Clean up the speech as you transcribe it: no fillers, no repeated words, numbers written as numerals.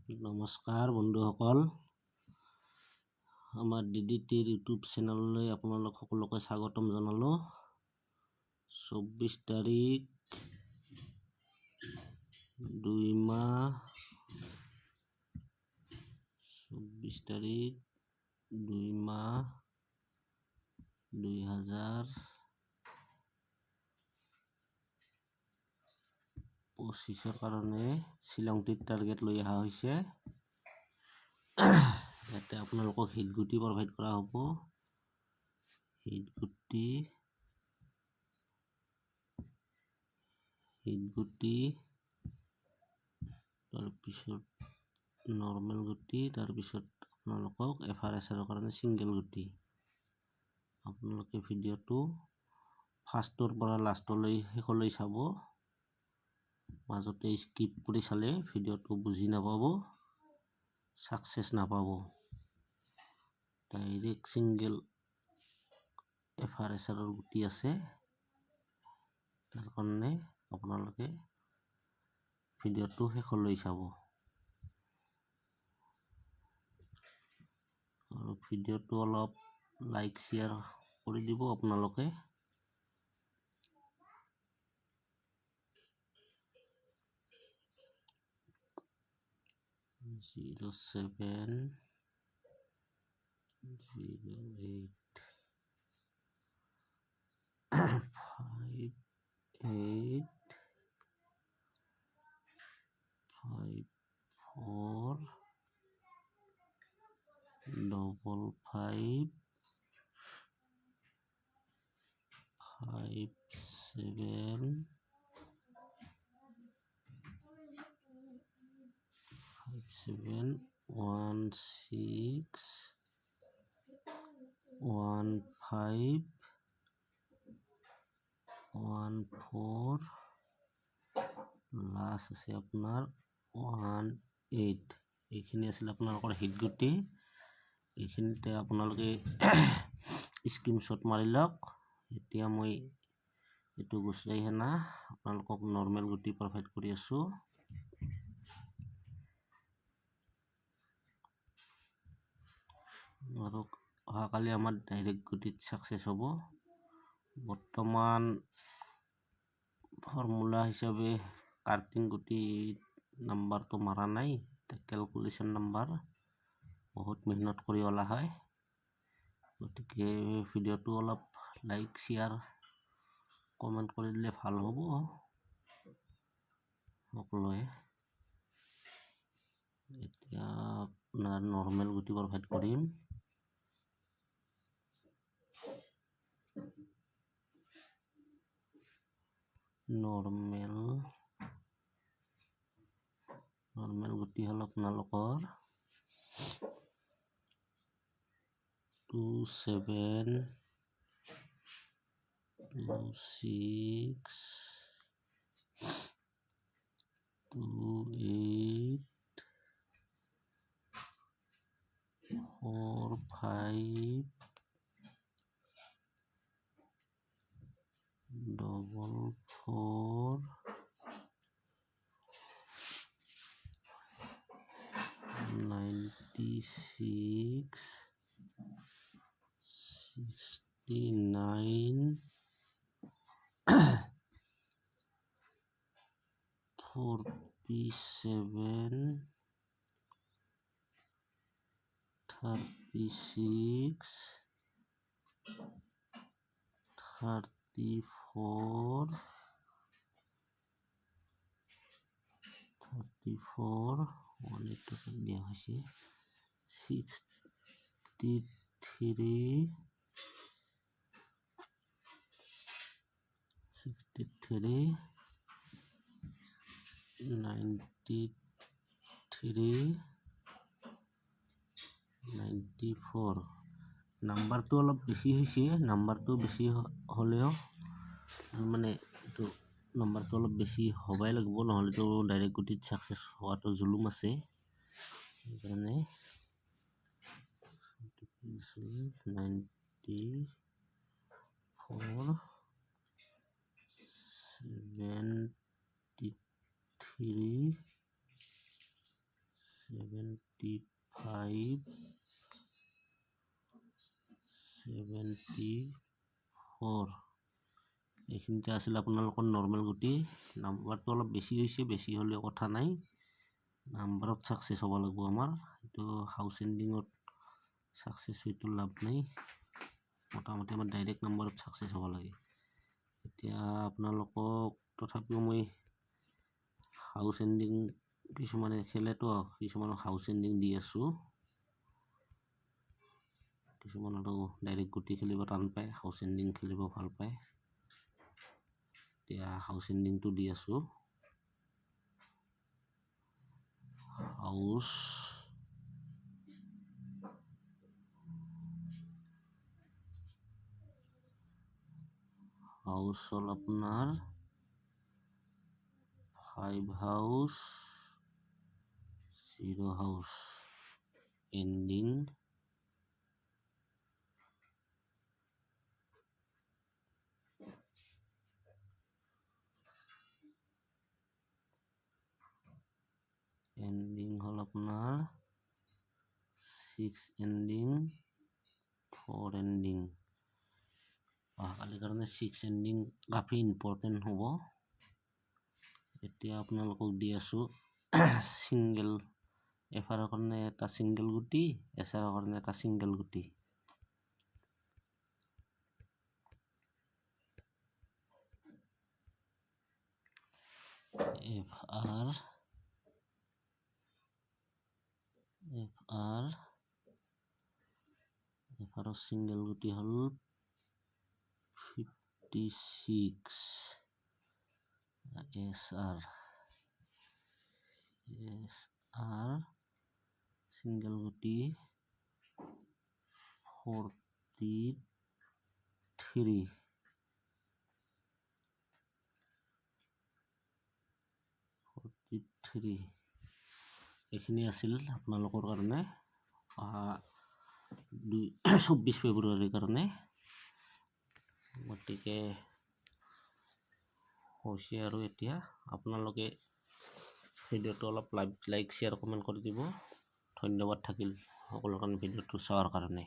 নমস্কাৰ বন্ধুসকল, আমাৰ DDTৰ ইউটিউব চেনেললৈ আপোনালোক সকলোকে স্বাগতম জনালো। 24 তাৰিখ 2 মাহ 2025 কাৰণে শ্বিলং ট্ৰিপ টাৰ্গেট লৈ অহা হৈছে। ইয়াতে আপোনালোকক হিট গুটি প্ৰভাইড কৰা হ'ব। হিট গুটি তাৰপিছত নৰ্মেল গুটি, তাৰপিছত আপোনালোকক FRSৰ কাৰণে ছিংগল গুটি। আপোনালোকে ভিডিঅ'টো ফাৰ্ষ্টৰ পৰা লাষ্টলৈ শেষলৈ চাব। মাজতে স্কিপ কৰি চালে ভিডিঅ'টো বুজি নাপাব, সাকসেস নাপাব। ডাইৰেক্ট ছিংগল FRSৰ গুটি আছে, তাৰ কাৰণে আপোনালোকে ভিডিঅ'টো শেষলৈ চাব। আৰু ভিডিঅ'টো অলপ লাইক শ্বেয়াৰ কৰি দিব আপোনালোকে। Zero 7 0 8 5 8 5 4 5 5 7 7 1 6 1 5 1 4 লাষ্ট আছে আপোনাৰ 1 8। এইখিনি আছিল আপোনালোকৰ হিট গুটি। এইখিনিতে আপোনালোকে স্ক্ৰীনশ্বট মাৰি লওক। এতিয়া মই এইটো গুচাই হেনা আপোনালোকক নৰ্মেল গুটি প্ৰভাইড কৰি আছো। আৰু অহাকালি আমাৰ ডাইৰেক্ট গুটিত সাকসেস হ'ব। বৰ্তমান ফৰ্মুলা হিসাবে কাৰ্টিং গুটি নাম্বাৰটো মাৰা নাই, ক্যালকুলেশন নাম্বাৰ বহুত মেহনত কৰি ওলা হয়। গতিকে ভিডিঅ'টো অলপ লাইক শ্বেয়াৰ কমেন্ট কৰি দিলে ভাল হ'ব সকলোৱে। এতিয়া আপোনাৰ নৰ্মেল গুটি প্ৰভাইড কৰিম। নৰ্মেল গুটি হল আপোনালোকৰ 2 7 2 6 2 8 4 5 4 96 69 47 36 34 দিয়া হৈছে 63 93 94। নাম্বাৰটো অলপ বেছি হৈছে। নাম্বাৰটো বেছি হলেও মানে এইটো নাম্বাৰটো অলপ বেছি হবাই লাগিব, নহলেতো ডাইৰেক্ট গুটিত সাকসেস হোৱাটো জুলুম আছে। সেইকাৰণে 94 73 75 74 এইখিনিতে আছিল আপোনালোকৰ নৰ্মেল গুটি নাম্বাৰটো অলপ বেছি হৈছে বেছি হ'লে কথা নাই নাম্বাৰত সাকসেস হ'ব লাগিব আমাৰ এইটো হাউস এন্ডিংত সাকসেস হইতো লাভ নাই মোটামুটি আমাৰ ডাইৰেক্ট নাম্বাৰত সাকসেস হ'ব লাগে এতিয়া আপোনালোকক তথাপিও মই হাউস এন্ডিং কিছুমানে খেলেতো কিছুমানক হাউস এন্ডিং দি আছো কিছুমানটো ডাইৰেক্ট গুটি খেলিব টান পায় হাউস এন্ডিং খেলিব ভাল পায় এতিয়া হাউস এন্ডিংটো দি আছো হাউস হল আপনার 5 হাউস 0 হাউস এন্ডিং হল আপনার 6 এন্ডিং 4 এন্ডিং অহাকালিৰ কাৰণে 6 এন্ডিং কাফি ইম্পৰ্টেণ্ট হ'ব এতিয়া আপোনালোকক দি আছো সিঙ্গেল এফাৰৰ কাৰণে এটা সিঙ্গেল গুটি এছাৰৰ কাৰণে এটা সিঙ্গেল গুটি এফাৰৰ সিঙ্গেল গুটি হল 56 SR সিঙ্গেল গুটি 43 এইখিনি আছিল আপোনালোকৰ কাৰণে 24 ফেব্ৰুৱাৰীৰ কাৰণে গতিকে হৈছে আৰু এতিয়া আপোনালোকে ভিডিঅ'টো অলপ লাইক শেয়াৰ কমেন্ট কৰি দিব ধন্যবাদ থাকিল সকলোৰ কাৰণে ভিডিঅ'টো চোৱাৰ কাৰণে